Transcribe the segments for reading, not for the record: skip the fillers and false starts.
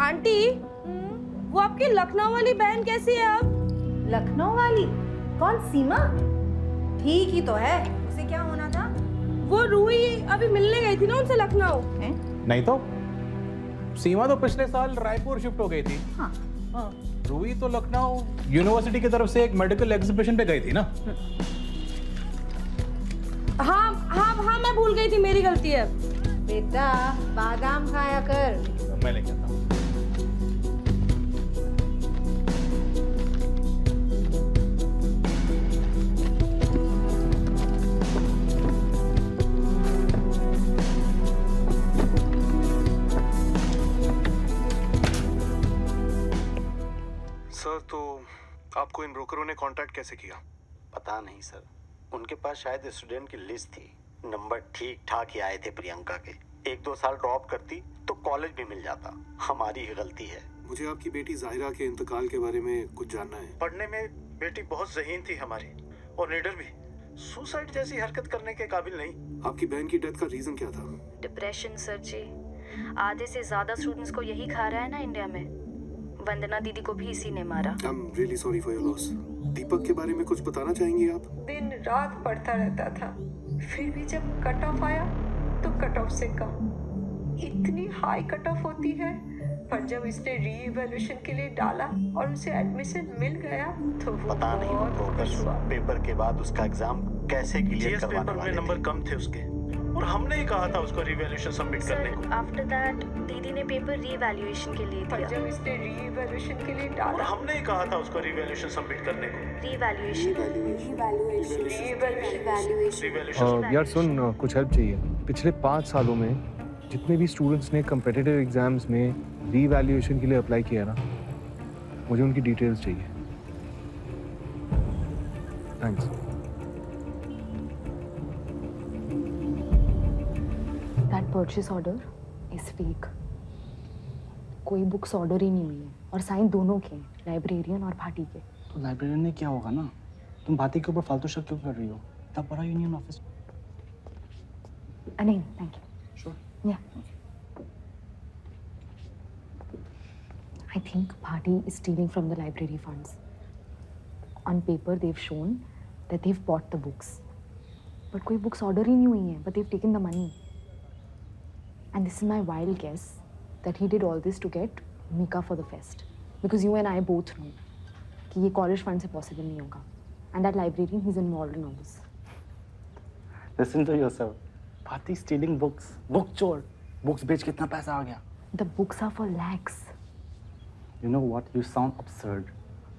Aunty, वो आपकी लखनऊ वाली बहन कैसी है अब? लखनऊ वाली? कौन, सीमा? ठीक ही तो है, उसे क्या होना था? वो रूही अभी मिलने गई थी ना उनसे लखनऊ। नहीं तो सीमा तो पिछले साल रायपुर शिफ्ट हो गई थी। हाँ। रूही तो लखनऊ यूनिवर्सिटी की तरफ से एक मेडिकल एग्जीबिशन पे गई थी ना। हाँ हाँ हाँ, मैं भूल गई थी, मेरी गलती है। बेटा बादाम खाया कर। मैं लेके आता हूँ। सर, तो आपको इन ब्रोकरों ने कांटेक्ट कैसे किया? पता नहीं सर, उनके पास शायद स्टूडेंट की लिस्ट थी। नंबर ठीक ठाक ही आए थे प्रियंका के। 1-2 साल ड्रॉप करती तो कॉलेज भी मिल जाता। हमारी ही गलती है। मुझे आपकी बेटी जाहिरा के इंतकाल के बारे में कुछ जानना है। पढ़ने में बेटी बहुत ज़हीन थी हमारी, और निडर भी। सुसाइड जैसी हरकत करने के काबिल नहीं। आपकी बहन की डेथ का रीजन क्या था? डिप्रेशन सर जी। आधे से ज्यादा स्टूडेंट्स को यही खा रहा है ना इंडिया में। वंदना दीदी को भी इसी ने मारा। I am really sorry for your loss. Deepak के बारे में कुछ बताना चाहेंगी आप? दिन रात पढ़ता रहता था, फिर भी जब कट ऑफ आया तो कट ऑफ से कम। इतनी हाई कट ऑफ होती है, पर जब इसने रीइवैल्यूएशन के लिए डाला और उसे एडमिशन मिल गया तो वो पता नहीं वो ब्रोकर्स पेपर के बाद उसका एग्जाम कैसे क्लियर करवाने वाले थे। नंबर कम थे उसके, और हमने ही कहा था उसको रीवैल्यूएशन सबमिट करने को। आफ्टर दैट दीदी ने पेपर रीवैल्यूएशन के लिए पर दिया। जब इसने रीइवैल्यूएशन के लिए और डाला, हमने ही कहा था उसको रीवैल्यूएशन सबमिट करने को। रीवैल्यूएशन। यार सुन, कुछ हेल्प चाहिए। पिछले 5 सालों में जितने भी स्टूडेंट्स ने कम्पिटिटिव एग्जाम्स में रीवैल्यूएशन के लिए अप्लाई किया ना, मुझे उनकी डिटेल्स चाहिए। Thanks. That purchase order is fake. कोई बुक्स ऑर्डर ही नहीं हुई है, और साइन दोनों के, लाइब्रेरियन और भाटी के। तो लाइब्रेरियन ने क्या होगा ना? तुम भाटी के ऊपर फालतू शक क्यों कर रही हो? तब बड़ा यूनियन ऑफिस। नहीं, thank you. Sure. Yeah. I think Bhati is stealing from the library funds. On paper, they've shown that they've bought the books. But कोई books order ही नहीं हुई हैं, but they've taken the money. And this is my wild guess that he did all this to get Mika for the fest. Because you and I both know कि ये college fund से possible नहीं होगा. And that librarian, he's involved in all this. Listen to yourself. Bhati stealing books. Book चोर. Books बेच कितना पैसा आ गया? The books are for lakhs. You know what? You sound absurd.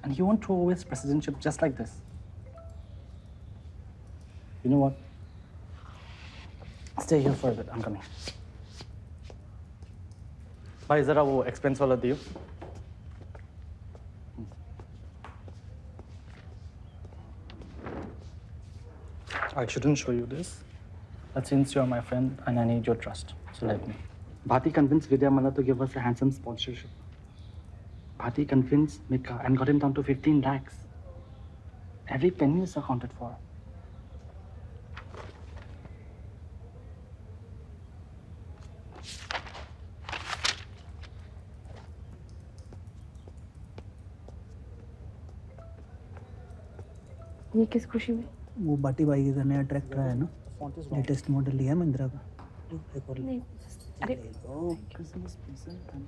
And you won't throw away his presidency just like this. You know what? Stay here for a bit. I'm coming. भाई जरा वो expense वाला दियो. I shouldn't show you this. But since you're my friend and I need your trust, so let me. Bhati convinced Vidya Malla to give us a handsome sponsorship. Bhati convinced Mika and got him down to 15 lakhs. Every penny is accounted for. ये किस खुशी में? वो बाटी by के घर नया tractor है ना, लेटेस्ट मॉडल लिया है महिंद्रा का। नहीं, अरे Christmas present and